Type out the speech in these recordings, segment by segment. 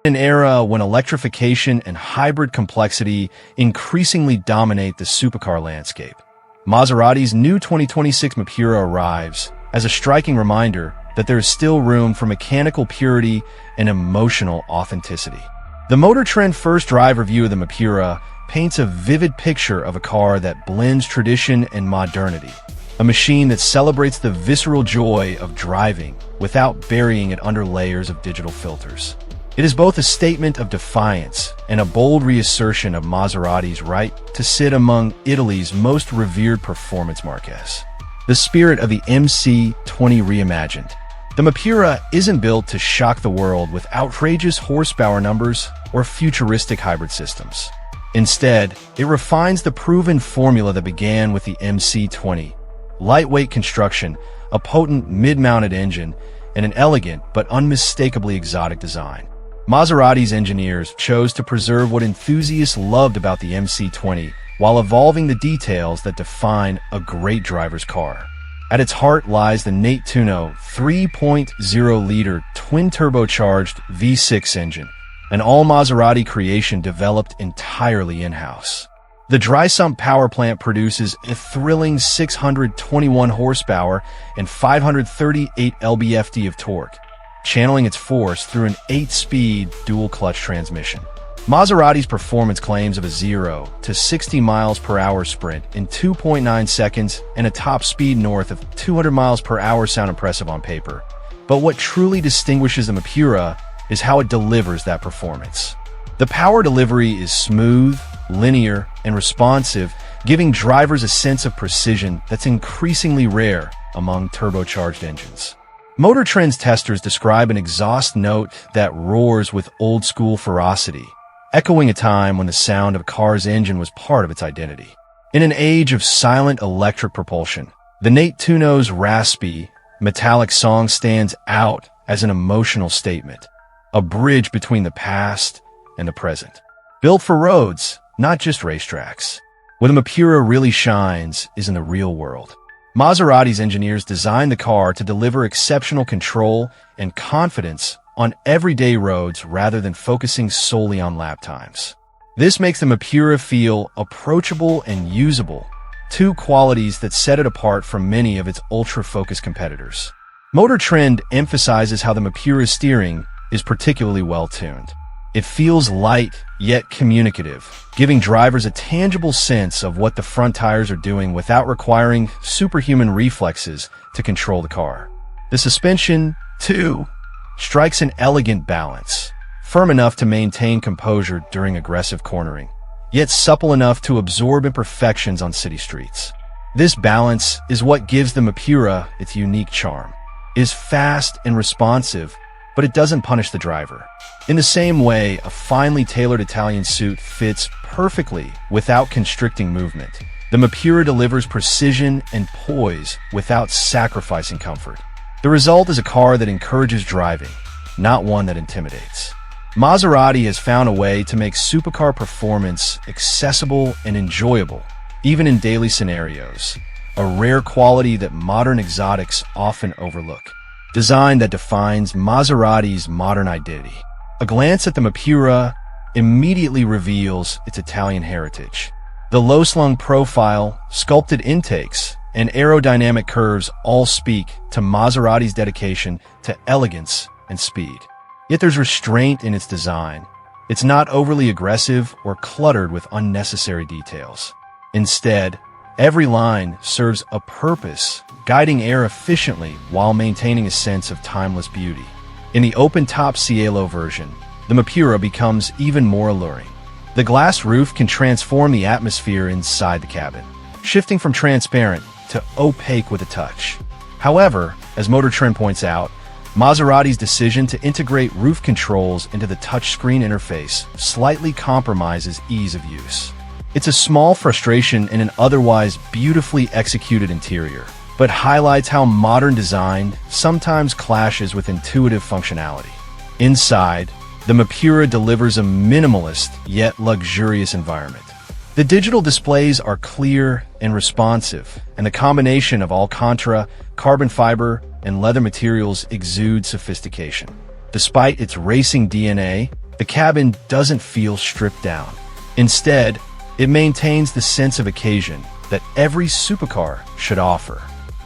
An era when electrification and hybrid complexity increasingly dominate the supercar landscape. Maserati's new 2026 MCPURA arrives as a striking reminder that there is still room for mechanical purity and emotional authenticity. The Motor Trend First Drive review of the MCPURA paints a vivid picture of a car that blends tradition and modernity, a machine that celebrates the visceral joy of driving without burying it under layers of digital filters. It is both a statement of defiance and a bold reassertion of Maserati's right to sit among Italy's most revered performance marques. The spirit of the MC20 reimagined. The MCPURA isn't built to shock the world with outrageous horsepower numbers or futuristic hybrid systems. Instead, it refines the proven formula that began with the MC20: lightweight construction, a potent mid-mounted engine, and an elegant but unmistakably exotic design. Maserati's engineers chose to preserve what enthusiasts loved about the MC20 while evolving the details that define a great driver's car. At its heart lies the Cartomotive 3.0-liter twin-turbocharged V6 engine, an all-Maserati creation developed entirely in-house. The dry-sump power plant produces a thrilling 621 horsepower and 538 lb-ft of torque, channeling its force through an 8-speed dual-clutch transmission. Maserati's performance claims of a 0 to 60 miles per hour sprint in 2.9 seconds and a top speed north of 200 miles per hour sound impressive on paper. But what truly distinguishes the MCPURA is how it delivers that performance. The power delivery is smooth, linear, and responsive, giving drivers a sense of precision that's increasingly rare among turbocharged engines. Motor Trend's testers describe an exhaust note that roars with old-school ferocity, echoing a time when the sound of a car's engine was part of its identity. In an age of silent electric propulsion, the Cartomotive's raspy, metallic song stands out as an emotional statement, a bridge between the past and the present. Built for roads, not just racetracks. Where the MCPURA really shines is in the real world. Maserati's engineers designed the car to deliver exceptional control and confidence on everyday roads rather than focusing solely on lap times. This makes the MCPURA feel approachable and usable, two qualities that set it apart from many of its ultra-focused competitors. Motor Trend emphasizes how the MCPURA's steering is particularly well-tuned. It feels light, yet communicative, giving drivers a tangible sense of what the front tires are doing without requiring superhuman reflexes to control the car. The suspension, too, strikes an elegant balance, firm enough to maintain composure during aggressive cornering, yet supple enough to absorb imperfections on city streets. This balance is what gives the MCPURA its unique charm. It is fast and responsive, but it doesn't punish the driver. In the same way, a finely tailored Italian suit fits perfectly without constricting movement. The MCPURA delivers precision and poise without sacrificing comfort. The result is a car that encourages driving, not one that intimidates. Maserati has found a way to make supercar performance accessible and enjoyable, even in daily scenarios, a rare quality that modern exotics often overlook. Design that defines Maserati's modern identity. A glance at the MCPURA immediately reveals its Italian heritage. The low-slung profile, sculpted intakes, and aerodynamic curves all speak to Maserati's dedication to elegance and speed. Yet there's restraint in its design. It's not overly aggressive or cluttered with unnecessary details. Instead, every line serves a purpose, guiding air efficiently while maintaining a sense of timeless beauty. In the open-top Cielo version, the MCPURA becomes even more alluring. The glass roof can transform the atmosphere inside the cabin, shifting from transparent to opaque with a touch. However, as Motor Trend points out, Maserati's decision to integrate roof controls into the touchscreen interface slightly compromises ease of use. It's a small frustration in an otherwise beautifully executed interior, but highlights how modern design sometimes clashes with intuitive functionality. Inside, the MCPURA delivers a minimalist yet luxurious environment. The digital displays are clear and responsive, and the combination of Alcantara, carbon fiber, and leather materials exudes sophistication. Despite its racing DNA, The cabin doesn't feel stripped down. Instead, it maintains the sense of occasion that every supercar should offer: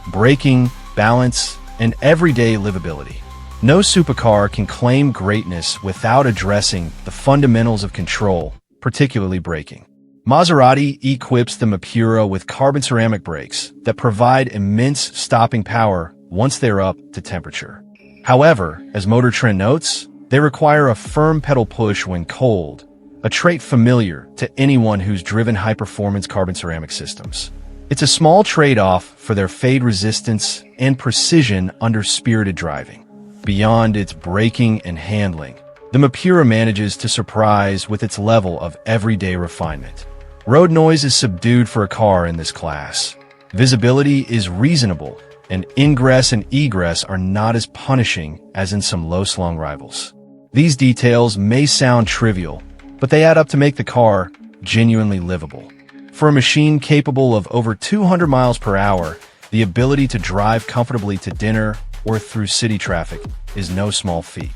braking, balance, and everyday livability. No supercar can claim greatness without addressing the fundamentals of control, particularly braking. Maserati equips the MCPURA with carbon ceramic brakes that provide immense stopping power once they're up to temperature. However, as Motor Trend notes, they require a firm pedal push when cold, a trait familiar to anyone who's driven high-performance carbon ceramic systems. It's a small trade-off for their fade resistance and precision under spirited driving. Beyond its braking and handling, the MCPURA manages to surprise with its level of everyday refinement. Road noise is subdued for a car in this class. Visibility is reasonable, and ingress and egress are not as punishing as in some low-slung rivals. These details may sound trivial, but they add up to make the car genuinely livable. For a machine capable of over 200 miles per hour, the ability to drive comfortably to dinner or through city traffic is no small feat.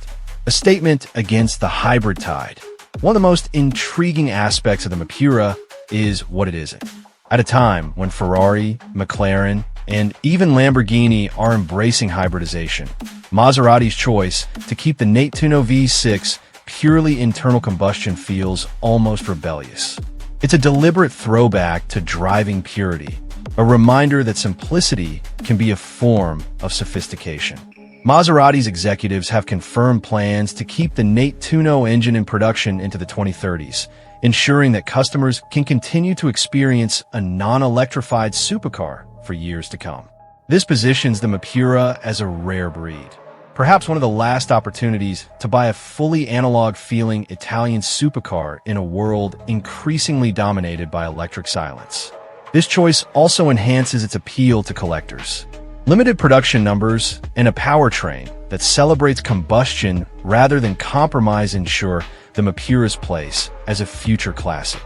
A statement against the hybrid tide. One of the most intriguing aspects of the MCPURA is what it isn't. At a time when Ferrari, McLaren, and even Lamborghini are embracing hybridization, Maserati's choice to keep the Tuono V6 purely internal combustion feels almost rebellious. It's a deliberate throwback to driving purity, a reminder that simplicity can be a form of sophistication. Maserati's executives have confirmed plans to keep the Tuono engine in production into the 2030s, ensuring that customers can continue to experience a non-electrified supercar for years to come. This positions the MCPURA as a rare breed, perhaps one of the last opportunities to buy a fully analog-feeling Italian supercar in a world increasingly dominated by electric silence. This choice also enhances its appeal to collectors. Limited production numbers and a powertrain that celebrates combustion rather than compromise ensure the MCPURA's place as a future classic.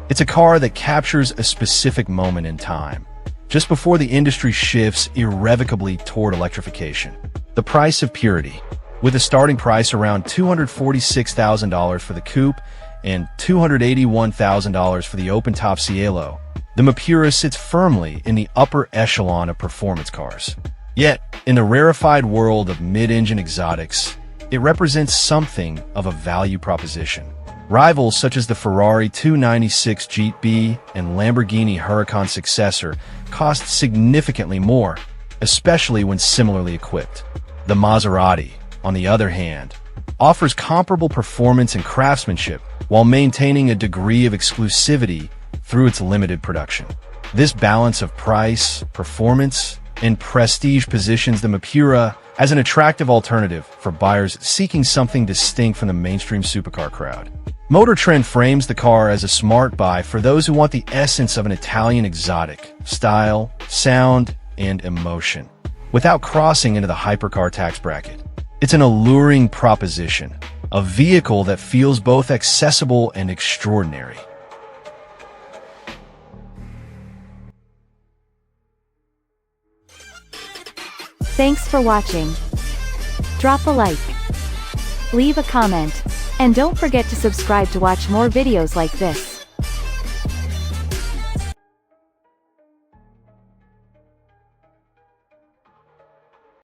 It's a car that captures a specific moment in time, just before the industry shifts irrevocably toward electrification. The price of purity. With a starting price around $246,000 for the coupe and $281,000 for the open-top Cielo, the MCPURA sits firmly in the upper echelon of performance cars. Yet, in the rarefied world of mid-engine exotics, it represents something of a value proposition. Rivals such as the Ferrari 296 GT and Lamborghini Huracan successor cost significantly more, especially when similarly equipped. The Maserati, on the other hand, offers comparable performance and craftsmanship while maintaining a degree of exclusivity through its limited production. This balance of price, performance, and prestige positions the MCPURA as an attractive alternative for buyers seeking something distinct from the mainstream supercar crowd. Motor Trend frames the car as a smart buy for those who want the essence of an Italian exotic: style, sound, and emotion, without crossing into the hypercar tax bracket. It's an alluring proposition, a vehicle that feels both accessible and extraordinary. Thanks for watching. Drop a like, leave a comment, and don't forget to subscribe to watch more videos like this.